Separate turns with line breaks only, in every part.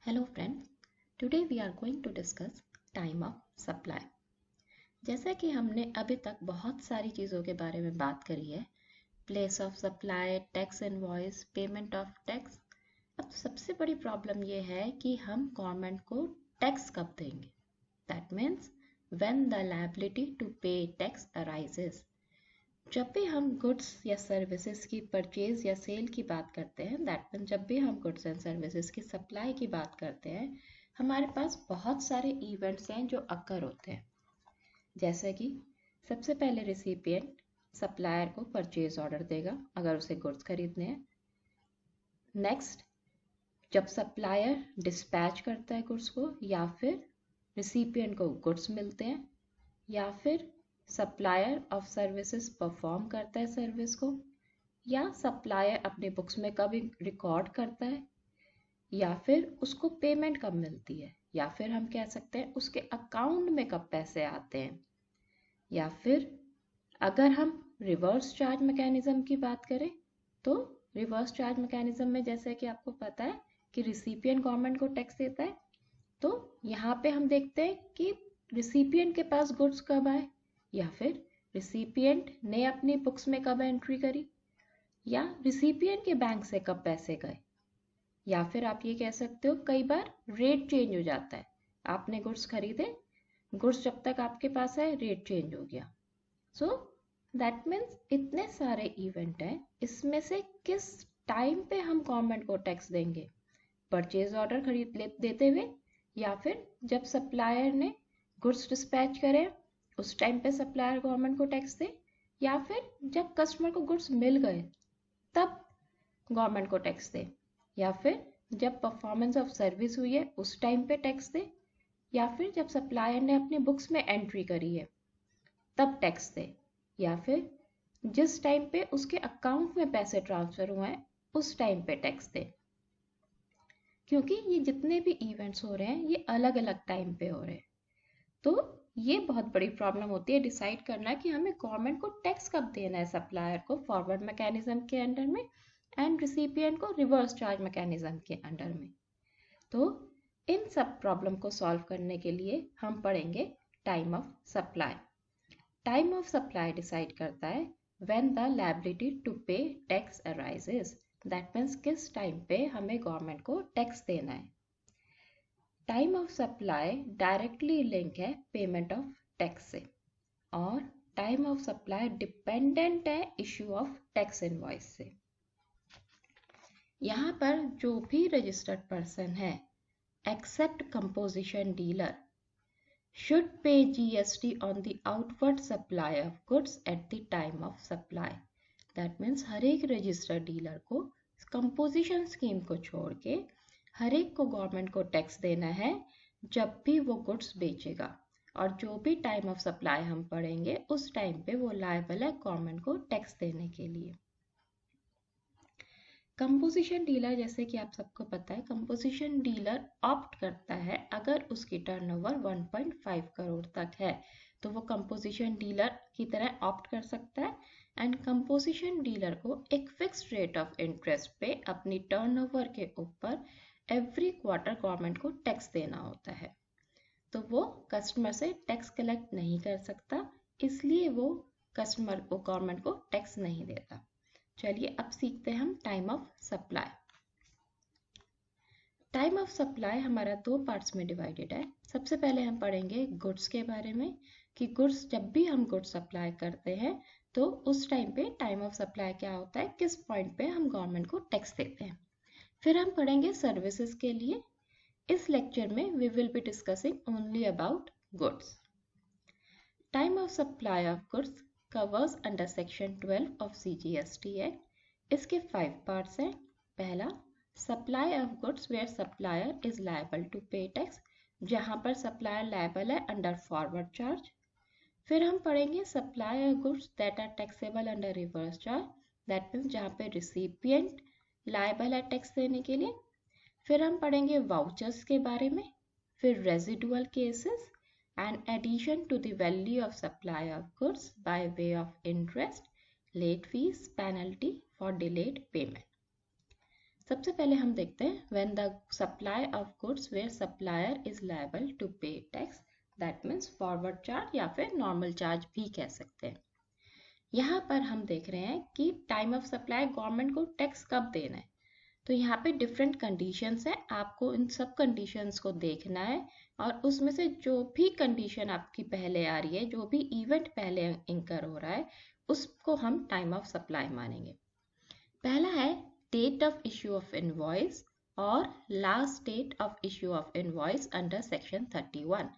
Hello friends, today we are going to discuss time of supply। जैसा कि हमने अभी तक बहुत सारी चीज़ों के बारे में बात करी है, place of supply, tax invoice, payment of tax. अब सबसे बड़ी प्रॉब्लम ये है कि हम गवर्नमेंट को टैक्स कब देंगे। That means when the liability to pay tax arises. जब भी हम गुड्स या सर्विसेज की परचेज या सेल की बात करते हैं, दैट मीन जब भी हम गुड्स एंड सर्विसेज की सप्लाई की बात करते हैं, हमारे पास बहुत सारे इवेंट्स हैं जो अकर होते हैं। जैसे कि सबसे पहले रिसिपिएंट सप्लायर को परचेज ऑर्डर देगा अगर उसे गुड्स खरीदने हैं। नेक्स्ट, जब सप्लायर डिस्पैच करता है गुड्स को, या फिर रिसिपिएंट को गुड्स मिलते हैं, या फिर सप्लायर ऑफ सर्विसेज परफॉर्म करता है सर्विस को, या सप्लायर अपने बुक्स में कब रिकॉर्ड करता है, या फिर उसको पेमेंट कब मिलती है, या फिर हम कह सकते हैं उसके अकाउंट में कब पैसे आते हैं। या फिर अगर हम रिवर्स चार्ज मैकेनिज्म की बात करें तो रिवर्स चार्ज मैकेनिज्म में जैसे कि आपको पता है कि रिसिपिएंट गवर्नमेंट को टैक्स देता है, तो यहाँ पे हम देखते हैं कि रिसिपिएंट के पास गुड्स कब आए, या फिर रिसिपिएंट ने अपनी बुक्स में कब एंट्री करी, या रिसिपिएंट के बैंक से कब पैसे गए। या फिर आप ये कह सकते हो कई बार रेट चेंज हो जाता है, आपने गुड्स खरीदे, गुड्स जब तक आपके पास है रेट चेंज हो गया। सो दैट मीन्स इतने सारे इवेंट हैं, इसमें से किस टाइम पे हम गवर्नमेंट को टैक्स देंगे, परचेज ऑर्डर खरीद देते हुए, या फिर जब सप्लायर ने गुड्स डिस्पैच करे उस टाइम पे सप्लायर गवर्नमेंट को टैक्स दे, या फिर जब कस्टमर को गुड्स मिल गए तब गवर्नमेंट को टैक्स दे, या फिर जब परफॉर्मेंस ऑफ सर्विस हुई है उस टाइम पे टैक्स दे, या फिर जब सप्लायर ने अपने बुक्स में एंट्री करी है तब टैक्स दे, या फिर जिस टाइम पे उसके अकाउंट में पैसे ट्रांसफर हुए हैं उस टाइम पे टैक्स दे। क्योंकि ये जितने भी इवेंट्स हो रहे हैं ये अलग अलग टाइम पे हो रहे हैं, तो ये बहुत बड़ी प्रॉब्लम होती है डिसाइड करना कि हमें गवर्नमेंट को टैक्स कब देना है, सप्लायर को फॉरवर्ड मैकेनिज्म के अंडर में एंड रिसिपिएंट को रिवर्स चार्ज मैकेनिज्म के अंडर में। तो इन सब प्रॉब्लम को सॉल्व करने के लिए हम पढ़ेंगे time of supply. Time of supply decide करता है when the liability to pay tax arises. That means किस टाइम पे हमें गवर्नमेंट को टैक्स देना है। Time of supply directly link है पेमेंट ऑफ टैक्स से, और टाइम ऑफ सप्लाई डिपेंडेंट है इश्यू ऑफ टैक्स इनवॉइस से। यहाँ पर जो भी रजिस्टर्ड पर्सन है except composition dealer should pay GST on the outward supply of goods at the time of supply. That means हर एक रजिस्टर्ड डीलर को composition scheme को छोड़ के हर एक को गवर्नमेंट को टैक्स देना है जब भी वो गुड्स बेचेगा, और जो भी टाइम ऑफ सप्लाई हम पढ़ेंगे उस टाइम पे वो लायबल है गवर्नमेंट को टैक्स देने के लिए। कंपोजिशन डीलर, जैसे कि आप सबको पता है, कंपोजिशन डीलर ऑप्ट करता है अगर उसकी टर्नओवर 1.5 करोड़ तक है तो वो कंपोजिशन डीलर की तरह ऑप्ट कर सकता है, एंड कंपोजिशन डीलर को एक फिक्स्ड रेट ऑफ इंटरेस्ट पे अपनी टर्नओवर के ऊपर एवरी क्वार्टर गवर्नमेंट को टैक्स देना होता है। तो वो कस्टमर से टैक्स कलेक्ट नहीं कर सकता, इसलिए वो कस्टमर को गवर्नमेंट को टैक्स नहीं देता। चलिए अब सीखते हैं हम time of supply. Time of supply हमारा दो पार्ट्स में डिवाइडेड है। सबसे पहले हम पढ़ेंगे गुड्स के बारे में कि गुड्स जब भी हम गुड्स सप्लाई करते हैं तो उस टाइम पे टाइम ऑफ सप्लाई क्या होता है, किस पॉइंट पे हम गवर्नमेंट को टैक्स देते हैं। फिर हम पढ़ेंगे सर्विसेज के लिए। इस लेक्चर में we will be discussing only about goods. Time of supply of goods covers under section 12 of CGST Act। इसके 5 parts हैं। पहला, supply of goods where supplier is liable to pay tax, जहाँ पर supplier liable है under forward charge। फिर हम पढ़ेंगे supply of goods that are taxable under reverse charge, that means जहाँ पे recipient liable है टैक्स देने के लिए। फिर हम पढ़ेंगे vouchers के बारे में, फिर residual cases and addition to the value of supply of goods by way of interest, late fees, penalty for delayed payment। सबसे पहले हम देखते हैं when the supply of goods where supplier is liable to pay tax, that means forward charge या फिर normal charge भी कह सकते हैं। यहाँ पर हम देख रहे हैं कि टाइम ऑफ सप्लाई गवर्नमेंट को टैक्स कब देना है, तो यहाँ पे डिफरेंट कंडीशंस हैं, आपको इन सब कंडीशंस को देखना है और उसमें से जो भी कंडीशन आपकी पहले आ रही है, जो भी इवेंट पहले इंकर हो रहा है, उसको हम टाइम ऑफ सप्लाई मानेंगे। पहला है date of issue of invoice और last date of issue of invoice under section 31।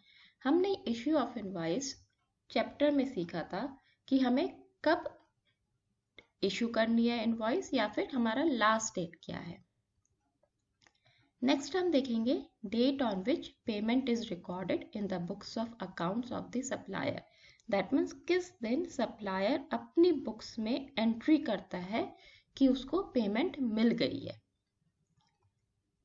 हमने इश्यू ऑफ इनवॉइस चैप्टर में सीखा था कि हमें कब इशू करनी है इनवॉइस या फिर हमारा लास्ट डेट क्या है। नेक्स्ट हम देखेंगे date on which payment is recorded in the books of accounts of the supplier, that means किस दिन सप्लायर अपनी बुक्स में एंट्री करता है कि उसको पेमेंट मिल गई है।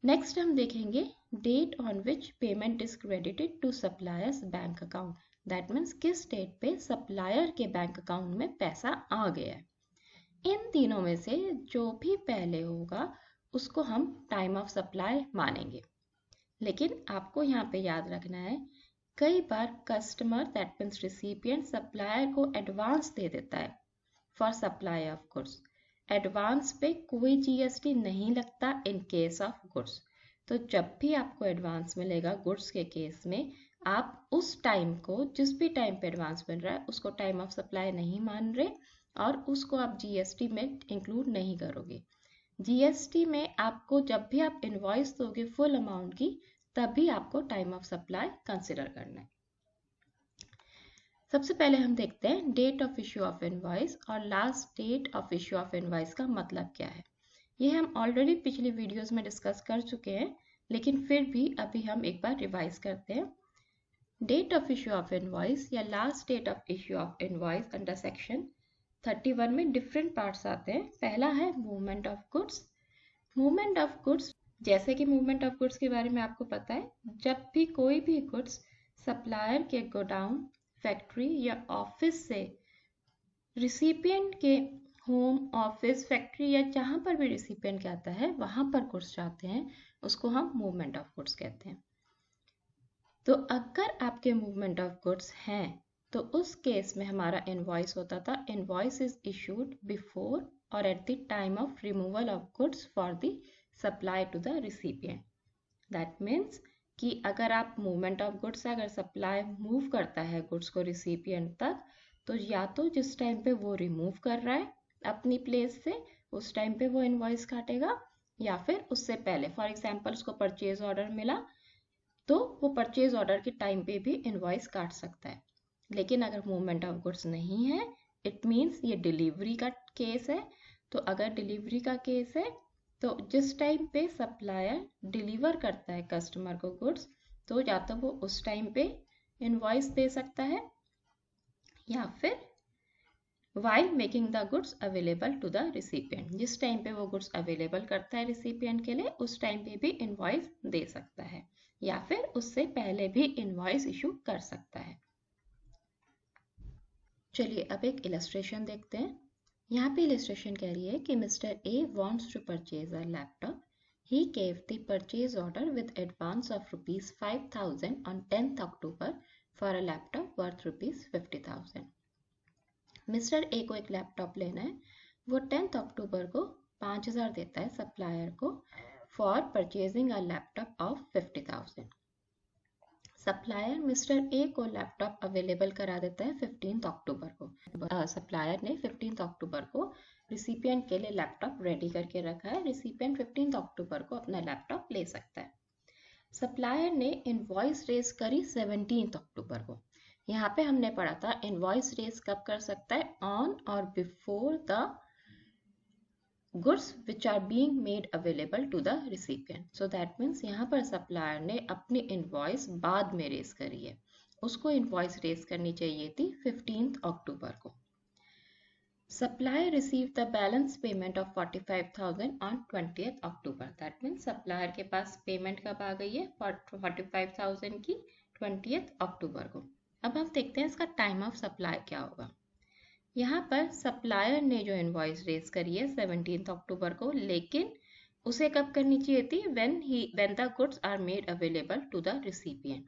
नेक्स्ट हम देखेंगे date on which payment is credited to supplier's bank account, that means किस डेट पे सप्लायर के बैंक अकाउंट में पैसा आ गया है। इन तीनों में से जो भी पहले होगा उसको हम टाइम ऑफ सप्लाई मानेंगे। लेकिन आपको यहाँ पे याद रखना है, कई बार customer that means recipient supplier को एडवांस दे देता है for supply of goods. Advance पे कोई जीएसटी नहीं लगता इन केस ऑफ गुड्स। तो जब भी आपको एडवांस मिलेगा गुड्स के केस में, आप उस टाइम को, जिस भी टाइम पे एडवांस मिल रहा है, उसको टाइम ऑफ सप्लाई नहीं मान रहे और उसको आप जीएसटी में इंक्लूड नहीं करोगे। जीएसटी में आपको जब भी आप इनवॉइस दोगे फुल अमाउंट की, तभी आपको टाइम ऑफ सप्लाई कंसिडर करना है। सबसे पहले हम देखते हैं date of issue of invoice और last date of issue of invoice का मतलब क्या है। ये हम ऑलरेडी पिछली वीडियोस में डिस्कस कर चुके हैं, लेकिन फिर भी अभी हम एक बार रिवाइज करते हैं। Date of issue of invoice या last date of issue of invoice under section 31 में डिफरेंट पार्ट्स आते हैं। पहला है movement of goods. Movement of goods, जैसे कि मूवमेंट ऑफ गुड्स के बारे में आपको पता है, जब भी कोई भी गुड्स सप्लायर के गोडाउन, फैक्ट्री या ऑफिस से रिसिपिएंट के होम, ऑफिस, फैक्ट्री या जहां पर भी रिसिपिएंट जाता है वहां पर गुड्स जाते हैं, उसको हम मूवमेंट ऑफ गुड्स कहते हैं। तो अगर आपके मूवमेंट ऑफ गुड्स हैं तो उस केस में हमारा इनवॉइस होता था, इनवॉइस इज इशूड बिफोर और at the time of removal of goods for the supply to the recipient. That means कि अगर आप मूवमेंट ऑफ गुड्स, अगर सप्लाई मूव करता है गुड्स को रिसिपिएंट तक, तो या तो जिस टाइम पे वो रिमूव कर रहा है अपनी प्लेस से उस टाइम पे वो इनवॉइस काटेगा, या फिर उससे पहले, फॉर एग्जाम्पल उसको परचेज ऑर्डर मिला तो वो परचेज ऑर्डर के टाइम पे भी इनवॉइस काट सकता है। लेकिन अगर मूवमेंट ऑफ गुड्स नहीं है, इट मीन्स ये डिलीवरी का केस है। तो अगर डिलीवरी का केस है तो जिस टाइम पे सप्लायर डिलीवर करता है कस्टमर को गुड्स, तो या तो वो उस टाइम पे इनवॉइस दे सकता है या फिर while making the goods available to the recipient, जिस टाइम पे वो गुड्स अवेलेबल करता है रिसिपिएंट के लिए उस टाइम पे भी इनवॉइस दे सकता है, या फिर उससे पहले भी इनवॉइस इशू कर सकता है। चलिए अब एक इलस्ट्रेशन देखते हैं। यहाँ पे इलस्ट्रेशन कह रही है कि mister A wants to purchase a laptop. He gave the purchase order with advance of rupees 5,000 on 10th October for a laptop worth rupees 50,000. Mister A को एक लैपटॉप लेना है, वो 10th अक्टूबर को 5,000 देता है सप्लायर को for purchasing a laptop off 50,000। Supplier mister A को लैपटॉप अवेलेबल करा देता है 15th अक्टूबर को। सप्लायर ने 15th अक्टूबर को रिसिपिएंट के लिए लैपटॉप रेडी करके रखा है। रिसिपिएंट 15th अक्टूबर को अपना लैपटॉप ले सकता है। सप्लायर ने इनवॉइस रेज करी 17th अक्टूबर को। यहाँ पे हमने पढ़ा था इनवॉइस रेज कब कर सकता है, ऑन और before the goods which are being made available to the recipient. So that means यहाँ पर सप्लायर ने अपनी इनवॉइस बाद में रेज करी है, उसको इनवॉइस रेज करनी चाहिए थी 15th अक्टूबर को। Supplier received the balance payment of 45,000 on 20th October. That means supplier के पास पेमेंट कब आ गई है 45,000 की 20th अक्टूबर को। अब हम देखते हैं इसका टाइम ऑफ सप्लाई क्या होगा। यहाँ पर सप्लायर ने जो इनवॉइस रेज करी है 17th अक्टूबर को, लेकिन उसे कब करनी चाहिए थी? when the goods are made available to the recipient.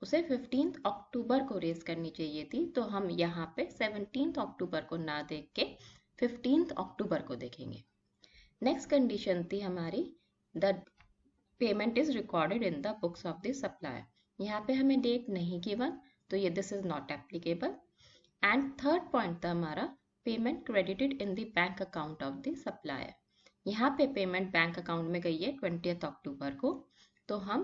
उसे 15 अक्टूबर को रेज करनी चाहिए थी, तो हम यहाँ पे 17 अक्टूबर को ना देख के 15 अक्टूबर को देखेंगे। नेक्स्ट कंडीशन थी हमारी, the payment is recorded in the books of the supplier. यहाँ पे हमें डेट नहीं गिवन, तो ये this is not applicable. And third point था हमारा, payment credited in the bank account of the supplier. यहाँ पे पेमेंट बैंक अकाउंट में गई है 20 अक्टूबर को, तो हम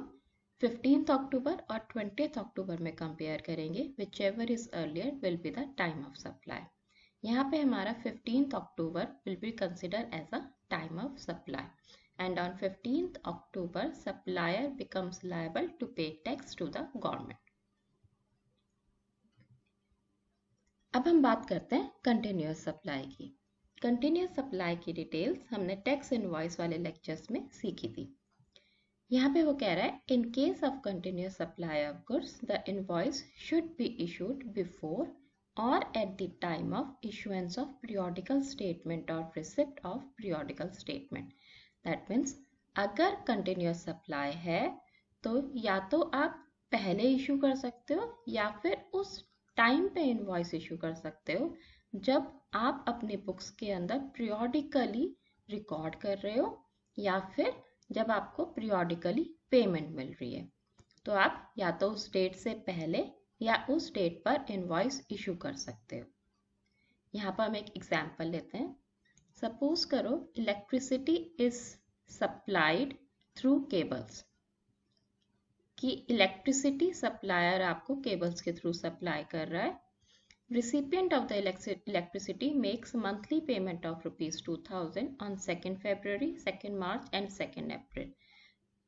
15 अक्टूबर और 20 अक्टूबर में कंपेयर करेंगे, whichever is earlier will be the time of supply. यहाँ पे हमारा 15 October will be consider as a time of supply, and on 15th October supplier becomes liable to pay tax to the government. अब हम बात करते हैं continuous supply की। Continuous supply की डिटेल्स हमने टैक्स इनवॉइस वाले लेक्चर्स में सीखी थी। यहाँ पे वो कह रहा है, in case of continuous supply of goods the invoice should be issued before or at the time of issuance of periodical statement or receipt of periodical statement. That means अगर कंटिन्यूअस सप्लाई है तो या तो आप पहले issue कर सकते हो या फिर उस टाइम पे इनवॉइस इशू कर सकते हो जब आप अपने बुक्स के अंदर पीरियोडिकली रिकॉर्ड कर रहे हो या फिर जब आपको पीरियोडिकली पेमेंट मिल रही है। तो आप या तो उस डेट से पहले या उस डेट पर इनवॉइस इशू कर सकते हो। यहाँ पर हम एक एग्जाम्पल लेते हैं। सपोज करो electricity is supplied through cables, कि इलेक्ट्रिसिटी सप्लायर आपको केबल्स के थ्रू सप्लाई कर रहा है। Recipient of the electricity makes monthly payment of ₹2000 on 2 February, 2 March and 2 अप्रैल।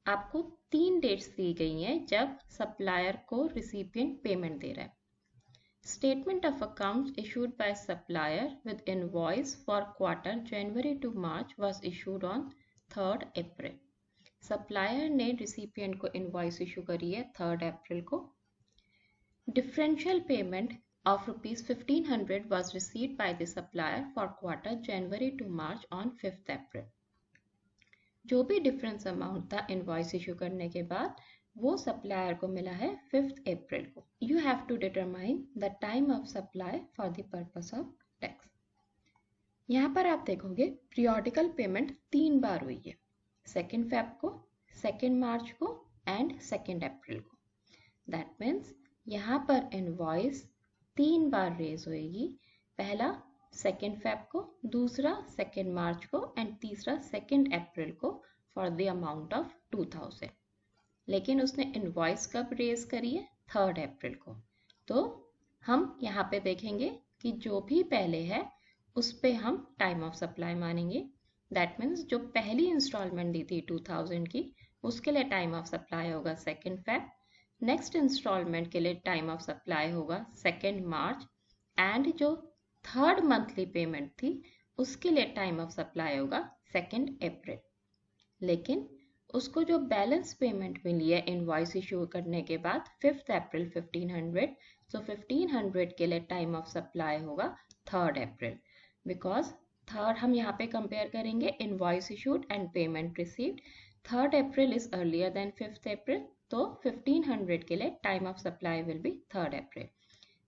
आपको 3 डेट्स दी गई हैं जब सप्लायर को रिसिपिएंट पेमेंट दे रहा है। Statement of accounts issued by supplier with invoice for quarter January to March was issued on 3rd April. Supplier ने recipient को invoice issue करी है 3rd April को। Differential payment of ₹1500 was received by the supplier for quarter January to March on 5th April. जो भी difference amount था invoice issue करने के बाद वो सप्लायर को मिला है 5th अप्रैल को। You have to determine the time of supply for the purpose of tax. यहाँ पर आप देखोगे पीरियोडिकल पेमेंट 3 बार हुई है, 2 फेब को, 2 मार्च को एंड 2 अप्रैल को। दैट मीन्स यहाँ पर इनवॉइस 3 बार रेज होएगी, पहला 2 फेब को, दूसरा 2 मार्च को एंड तीसरा 2 अप्रैल को फॉर द अमाउंट ऑफ 2000। लेकिन उसने इनवॉइस कब रेज करी है? 3rd अप्रैल को। तो हम यहाँ पे देखेंगे कि जो भी पहले है उस पे हम टाइम ऑफ सप्लाई मानेंगे। दैट मीन्स जो पहली इंस्टॉलमेंट दी थी 2000 की, उसके लिए टाइम ऑफ सप्लाई होगा 2 फेब। नेक्स्ट इंस्टॉलमेंट के लिए टाइम ऑफ सप्लाई होगा 2 मार्च एंड जो 3rd मंथली पेमेंट थी उसके लिए टाइम ऑफ सप्लाई होगा 2 अप्रैल। लेकिन उसको जो बैलेंस पेमेंट मिली है इनवॉइस इशू करने के बाद 5th अप्रैल 1500, सो 1500 के लिए टाइम ऑफ सप्लाई होगा 3rd अप्रैल, बिकॉज 3rd हम यहाँ पे कंपेयर करेंगे invoice issued and payment received. 3rd April is earlier than 5th April, तो 1500 के लिए time of supply will be 3rd April.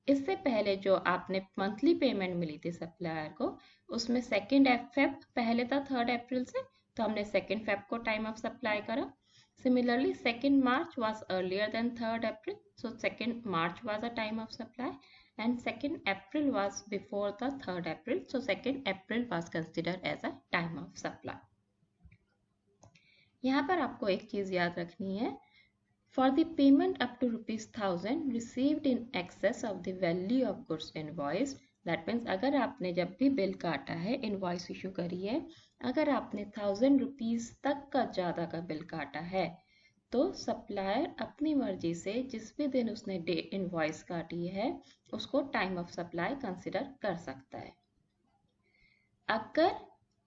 इससे पहले जो आपने मंथली पेमेंट मिली थी सप्लायर को, उसमें 2 फेब पहले था 3rd अप्रैल से, तो हमने 2 फेब को टाइम ऑफ सप्लाई करा। Similarly 2 March was earlier than 3rd April, so 2 March was a time of supply and 2 April was before the 3rd April, so 2 April was considered as a time of supply. यहाँ पर आपको एक चीज याद रखनी है, for the payment up to ₹1000 received in excess of the value of goods invoiced, that means अगर आपने जब भी बिल काटा है, इनवॉइस इशू करी है, अगर आपने 1000 रुपीज तक का ज़्यादा का बिल काटा है तो सप्लायर अपनी मर्जी से जिस भी दिन उसने इनवॉइस काटी है उसको टाइम ऑफ सप्लाई कंसिडर कर सकता है। अगर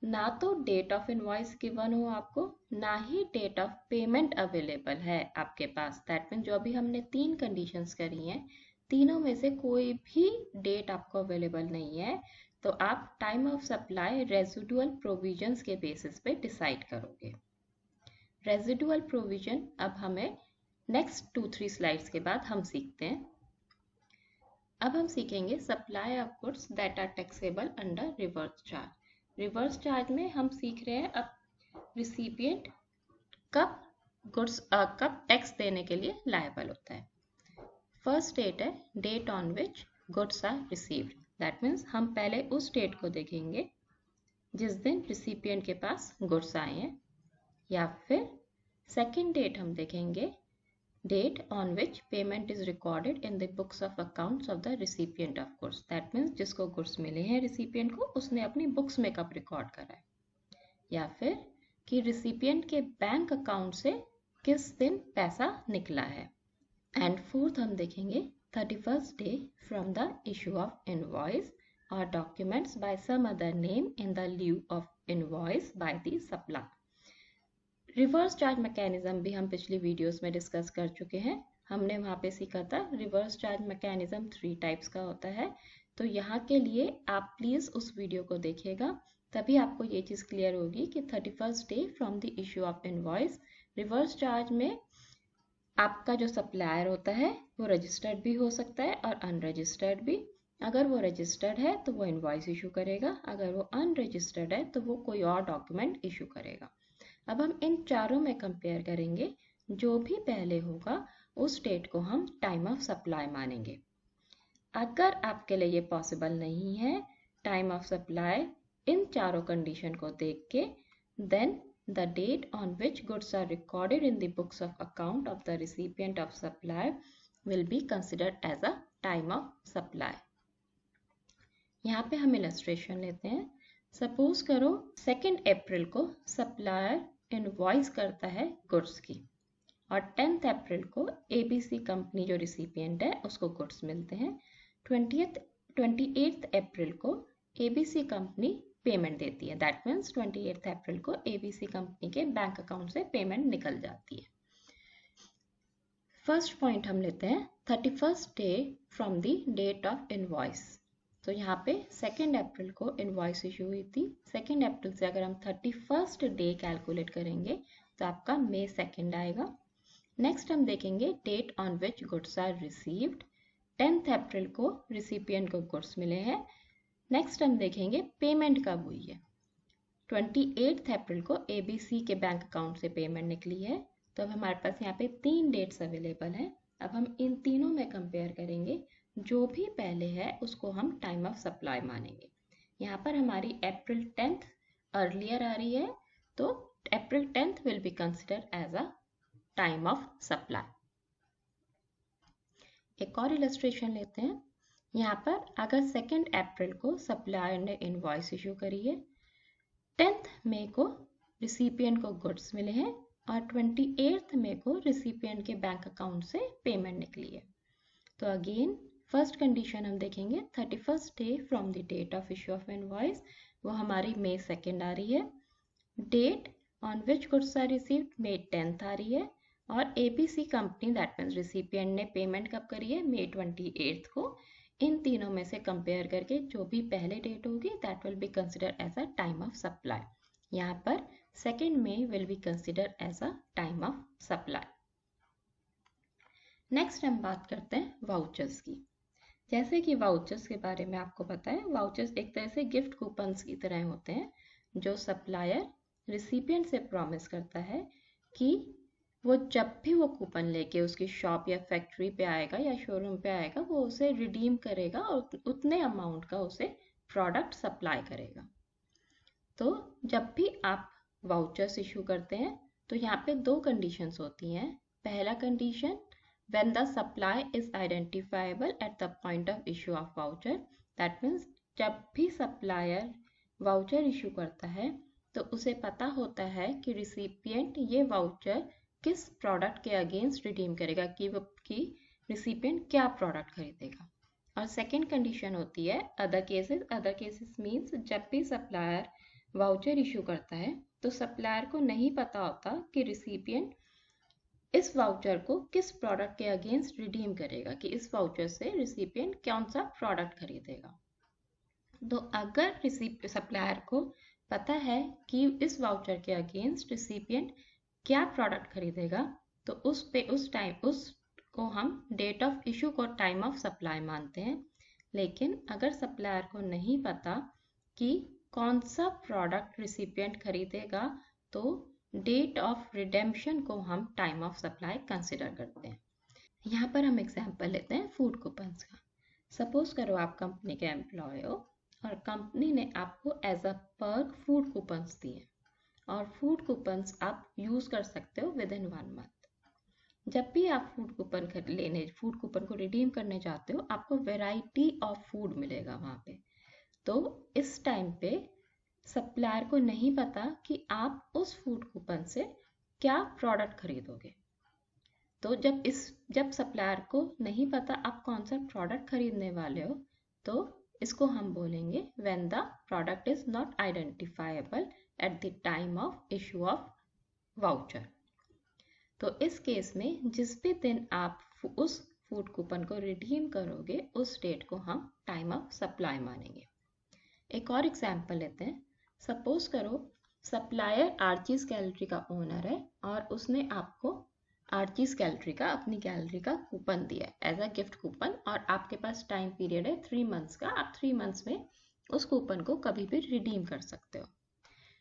ना तो डेट ऑफ इनवॉइस गिवन हो आपको, ना ही डेट ऑफ पेमेंट अवेलेबल है आपके पास, दैट मीन जो अभी हमने 3 कंडीशंस करी हैं, तीनों में से कोई भी डेट आपको अवेलेबल नहीं है, तो आप time of supply residual provisions के बेसिस पे डिसाइड करोगे। रेजिडुअल प्रोविजन अब हमें नेक्स्ट 2-3 स्लाइड्स के बाद हम सीखते हैं। अब हम सीखेंगे supply of goods that are taxable under reverse charge. Reverse charge में हम सीख रहे हैं अब रिसिपिएंट कब टैक्स देने के लिए लायबल होता है। फर्स्ट डेट है date on which goods are received. That means हम पहले उस डेट को देखेंगे जिस दिन रिसिपिएंट के पास गुड्स आए हैं, या फिर सेकेंड डेट हम देखेंगे date on which payment is recorded in the books of accounts of the recipient of goods. That means जिसको गुड्स मिले हैं रिसिपिएंट को, उसने अपनी बुक्स में कब रिकॉर्ड करा है, या फिर कि रिसिपिएंट के बैंक अकाउंट से किस दिन पैसा निकला है। एंड फोर्थ हम देखेंगे 31st day from the issue of invoice or documents by some other name in the lieu of invoice by the supplier. Reverse charge mechanism भी हम पिछली वीडियोस में डिस्कस कर चुके हैं। हमने वहाँ पे सीखा था रिवर्स चार्ज मैकेनिज्म 3 टाइप्स का होता है। तो यहाँ के लिए आप प्लीज़ उस वीडियो को देखिएगा, तभी आपको ये चीज़ क्लियर होगी कि 31st day from the issue of invoice. Reverse charge में आपका जो सप्लायर होता है वो रजिस्टर्ड भी हो सकता है और अनरजिस्टर्ड भी। अगर वो रजिस्टर्ड है तो वो इनवॉइस इशू करेगा, अगर वो अनरजिस्टर्ड है तो वो कोई और डॉक्यूमेंट इशू करेगा। अब हम इन चारों में कंपेयर करेंगे, जो भी पहले होगा उस डेट को हम टाइम ऑफ सप्लाई मानेंगे। अगर आपके लिए ये पॉसिबल नहीं है टाइम ऑफ सप्लाई इन चारों कंडीशन को देख के, then the date on which goods are recorded in the books of account of the recipient of supply will be considered as a time of supply. यहाँ पे हम illustration लेते हैं। Suppose करो 2 अप्रैल को सप्लायर इनवॉइस करता है गुड्स की और 10 अप्रैल को ABC कंपनी जो रिसिपिएंट है उसको गुड्स मिलते हैं। 28 अप्रैल को ABC कंपनी पेमेंट देती है। दैट मीन्स 28 अप्रैल को ABC कंपनी के बैंक अकाउंट से पेमेंट निकल जाती है। फर्स्ट पॉइंट हम लेते हैं 31st day from the date of invoice. तो यहाँ पे 2 अप्रैल को इनवॉइस इशू हुई थी। 2 अप्रैल से अगर हम 31st डे कैलकुलेट करेंगे तो आपका May 2 आएगा। नेक्स्ट हम देखेंगे date on which goods are received. 10 April को रिसिपिएंट को गुड्स मिले हैं। नेक्स्ट हम देखेंगे पेमेंट कब हुई है। 28 अप्रैल को ABC के बैंक अकाउंट से पेमेंट निकली है। तो अब हमारे पास यहाँ पे 3 डेट्स अवेलेबल हैं। अब हम इन तीनों में कंपेयर करेंगे, जो भी पहले है उसको हम टाइम ऑफ सप्लाई मानेंगे। यहाँ पर हमारी अप्रैल 10th अर्लियर आ रही है, तो April 10th will be considered as a time of supply. एक और इलस्ट्रेशन लेते हैं। यहाँ पर अगर 2 अप्रैल को सप्लायर ने इनवॉइस इशू करी है, 10th मई को रिसिपिएंट को गुड्स मिले हैं और 28th मई को रिसिपिएंट के बैंक अकाउंट से पेमेंट निकली है। तो अगेन फर्स्ट कंडीशन हम देखेंगे 31st day from the date of issue of invoice, वो हमारी May 2 आ रही है। Date on which goods are received May 10th आ रही है और ABC company that means recipient ने पेमेंट कब करी है May 28th को। इन तीनों में से कंपेयर करके जो भी पहले डेट होगी that will be considered as a time of supply. यहाँ पर 2 May will be considered as a time of supply. Next हम बात करते हैं वाउचर्स की। जैसे कि वाउचर्स के बारे में आपको पता है, वाउचर्स एक तरह से गिफ्ट कूपन्स की तरह होते हैं, जो सप्लायर रिसिपिएंट से प्रॉमिस करता है कि वो जब भी वो कूपन लेके उसकी शॉप या फैक्ट्री पे आएगा या शोरूम पे आएगा, वो उसे रिडीम करेगा और उतने अमाउंट का उसे प्रोडक्ट सप्लाई करेगा। तो जब भी आप वाउचर्स इशू करते हैं तो यहाँ पे 2 कंडीशंस होती हैं। पहला condition when the supply is identifiable at the point of issue of voucher, that means जब भी सप्लायर वाउचर इशू करता है तो उसे पता होता है कि रिसिपिएंट ये वाउचर किस प्रोडक्ट के अगेंस्ट रिडीम करेगा, कि रिसिपिएंट क्या प्रोडक्ट खरीदेगा। और सेकेंड कंडीशन होती है अदर केसेस मीन्स जब भी सप्लायर वाउचर इशू करता है तो सप्लायर को नहीं पता होता कि रिसिपिएंट इस वाउचर को किस प्रोडक्ट के अगेंस्ट रिडीम करेगा, कि इस वाउचर से रिसिपिएंट कौन सा प्रोडक्ट खरीदेगा। तो अगर सप्लायर को पता है कि इस वाउचर के अगेंस्ट रिसिपिएंट क्या प्रोडक्ट खरीदेगा तो उस को हम डेट ऑफ इशू को टाइम ऑफ सप्लाई मानते हैं। लेकिन अगर सप्लायर को नहीं पता कि कौन सा प्रोडक्ट रिसिपिएंट खरीदेगा तो डेट ऑफ रिडेम्पशन को हम टाइम ऑफ सप्लाई कंसिडर करते हैं। यहाँ पर हम एग्जांपल लेते हैं फूड कूपन्स का। सपोज करो आप कंपनी के एम्प्लॉय हो और कंपनी ने आपको as a perk food coupons दिए और फूड कूपन्स आप यूज़ कर सकते हो विद इन 1 मंथ। जब भी आप फूड कूपन को रिडीम करने जाते हो आपको वेराइटी ऑफ फूड मिलेगा वहाँ पे। तो इस टाइम पे सप्लायर को नहीं पता कि आप उस फूड कूपन से क्या प्रोडक्ट खरीदोगे। तो जब सप्लायर को नहीं पता आप कौन सा प्रोडक्ट खरीदने वाले हो तो इसको हम बोलेंगे when the product is not identifiable at the time of issue of voucher. तो इस केस में जिस भी दिन आप उस फूड कूपन को रिडीम करोगे उस डेट को हम टाइम ऑफ सप्लाई मानेंगे। एक और एग्जांपल लेते हैं। सपोज करो सप्लायर आर्चीज गैलरी का ओनर है और उसने आपको आर्चीज गैलरी का अपनी गैलरी का कूपन दिया है एज अ गिफ्ट कूपन और आपके पास टाइम पीरियड है 3 मंथ्स का। आप 3 मंथ्स में उस कूपन को कभी भी रिडीम कर सकते हो।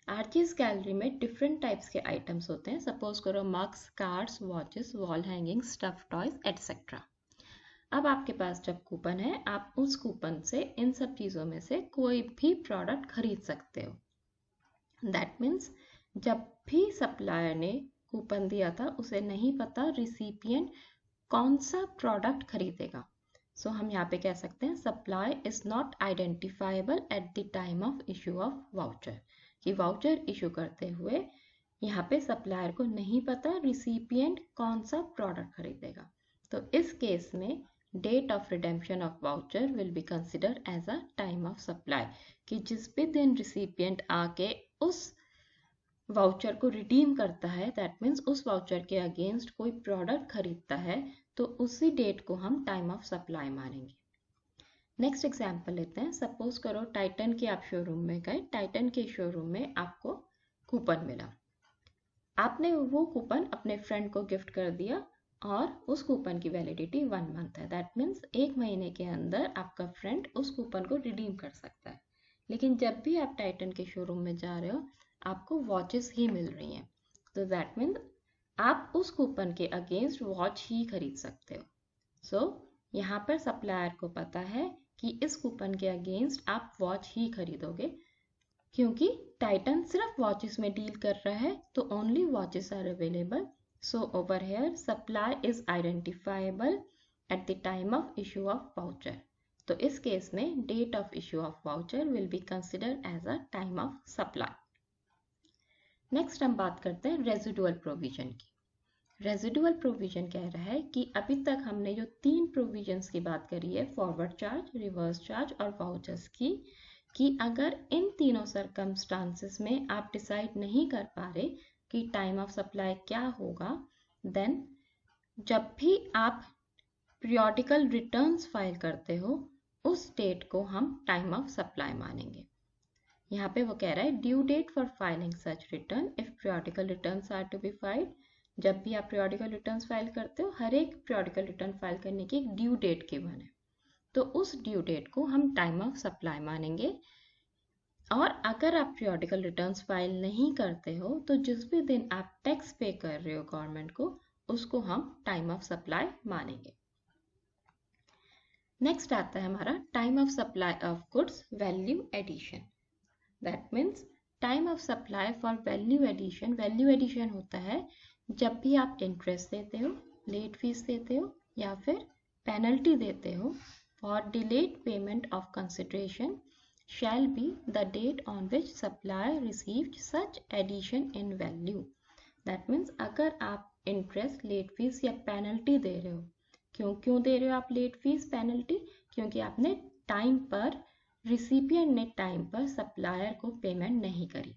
आर्चीज गैलरी में डिफरेंट टाइप्स के आइटम्स होते हैं। सपोज करो mugs, cards, watches, wall hanging, stuff toys etcetera. अब आपके पास जब कूपन है आप उस कूपन से इन सब चीज़ों में से कोई भी प्रोडक्ट खरीद सकते हो। दैट मीन्स जब भी सप्लायर ने कूपन दिया था उसे नहीं पता रिसिपिएंट कौन सा प्रोडक्ट खरीदेगा। सो हम यहाँ पे कह सकते हैं supply is not identifiable at the time of issue of voucher, कि वाउचर इशू करते हुए यहाँ पे सप्लायर को नहीं पता रिसिपिएंट कौन सा प्रोडक्ट खरीदेगा। तो इस केस में date of redemption of voucher will be consider as a time of supply, कि जिस भी दिन रिसिपिएंट आके उस वाउचर को रिडीम करता है दैट मीन्स उस वाउचर के अगेंस्ट कोई प्रोडक्ट खरीदता है तो उसी डेट को हम टाइम ऑफ सप्लाई मानेंगे। नेक्स्ट एग्जांपल लेते हैं। सपोज करो टाइटन के आप शोरूम में गए, टाइटन के शोरूम में आपको कूपन मिला, आपने वो कूपन अपने फ्रेंड को गिफ्ट कर दिया और उस कूपन की वैलिडिटी 1 मंथ है। दैट मीन्स 1 महीने के अंदर आपका फ्रेंड उस कूपन को रिडीम कर सकता है। लेकिन जब भी आप टाइटन के शोरूम में जा रहे हो आपको वॉचेस ही मिल रही हैं, तो दैट मीन्स आप उस कूपन के अगेंस्ट वॉच ही खरीद सकते हो। सो यहाँ पर सप्लायर को पता है कि इस कूपन के अगेंस्ट आप वॉच ही खरीदोगे, क्योंकि टाइटन सिर्फ वॉचेस में डील कर रहा है तो only watches are available. So over here supply is identifiable at the time of issue of voucher. तो इस केस में date of issue of voucher will be considered as a time of supply. Next हम बात करते हैं residual provision की। Residual provision कह रहा है कि अभी तक हमने जो 3 प्रोविजंस की बात करी है, फॉरवर्ड चार्ज, रिवर्स चार्ज और वाउचर्स की, कि अगर इन तीनों सर्कमस्टांसेस में आप डिसाइड नहीं कर पा रहे कि टाइम ऑफ सप्लाई क्या होगा, देन जब भी आप पीरियोडिकल रिटर्न्स फाइल करते हो उस डेट को हम टाइम ऑफ सप्लाई मानेंगे। यहाँ पे वो कह रहा है due date for filing such return if periodical returns are to be filed. जब भी आप पीरियोडिकल रिटर्न्स फाइल करते हो हर एक पीरियोडिकल रिटर्न फाइल करने की एक ड्यू डेट गिवन है, तो उस ड्यू डेट को हम टाइम ऑफ सप्लाई मानेंगे। और अगर आप पीरियोडिकल रिटर्न्स फाइल नहीं करते हो तो जिस भी दिन आप टैक्स पे कर रहे हो गवर्नमेंट को उसको हम टाइम ऑफ सप्लाई मानेंगे। नेक्स्ट आता है हमारा time of supply of goods value addition. That means time of supply for value addition. Value addition होता है जब भी आप इंटरेस्ट देते हो, लेट फीस देते हो या फिर पेनल्टी देते हो for delayed payment of consideration shall be the date on which supplier received such addition in value. That means अगर आप इंटरेस्ट, लेट फीस या पेनल्टी दे रहे हो, क्यों दे रहे हो आप लेट फीस पेनल्टी, क्योंकि आपने टाइम पर रिसिपिएंट ने टाइम पर सप्लायर को पेमेंट नहीं करी।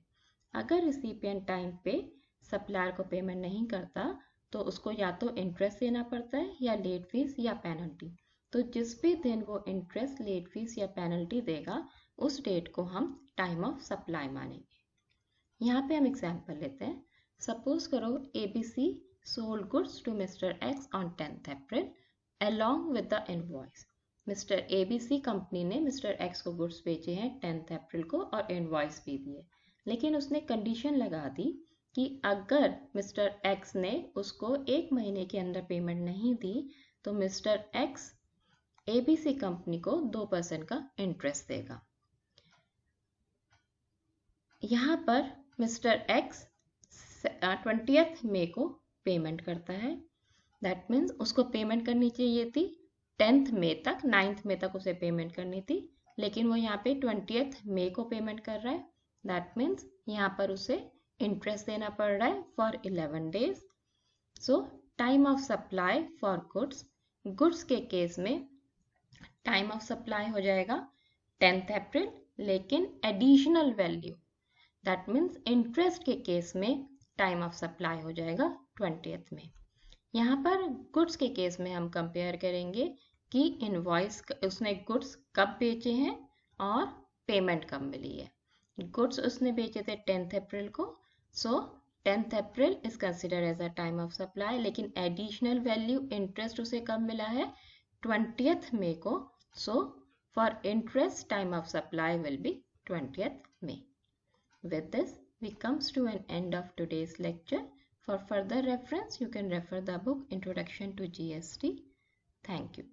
अगर रिसिपिएंट टाइम पे सप्लायर को पेमेंट नहीं करता तो उसको या तो इंटरेस्ट देना पड़ता है या लेट फीस या पेनल्टी। तो जिस भी दिन वो इंटरेस्ट, लेट फीस या पेनल्टी देगा उस डेट को हम टाइम ऑफ सप्लाई मानेंगे। यहाँ पे हम एग्जांपल लेते हैं। सपोज करो ABC sold goods to Mr. X on 10th April along with the invoice. Mr. ABC company ने Mr. X को गुड्स बेचे हैं 10th अप्रैल को और इनवॉइस भी दिए, लेकिन उसने कंडीशन लगा दी कि अगर Mr. X ने उसको 1 महीने के अंदर पेमेंट नहीं दी तो Mr. X ABC कंपनी को 2% का इंटरेस्ट देगा। यहाँ पर Mr. X 20th मई को पेमेंट करता है। दैट मीन्स उसको पेमेंट करनी चाहिए थी 10th मई तक, 9th मई तक उसे पेमेंट करनी थी, लेकिन वो यहाँ पे 20th मई को पेमेंट कर रहा है। दैट मीन्स यहाँ पर उसे इंटरेस्ट देना पड़ रहा है for 11 days. So time of supply for goods के केस में टाइम ऑफ सप्लाई हो जाएगा 10th अप्रैल, लेकिन additional value that means interest के केस में टाइम ऑफ सप्लाई हो जाएगा 20th में। यहाँ पर गुड्स के केस में हम कंपेयर करेंगे कि इनवॉइस उसने गुड्स कब बेचे हैं और पेमेंट कब मिली है। गुड्स उसने बेचे थे 10th अप्रैल को, so 10th April is consider as a time of supply, लेकिन एडिशनल वैल्यू इंटरेस्ट उसे कब मिला है 20th मई को, so for interest time of supply will be 20th May. With this, we comes to an end of today's lecture. For further reference, you can refer the book Introduction to GST. Thank you.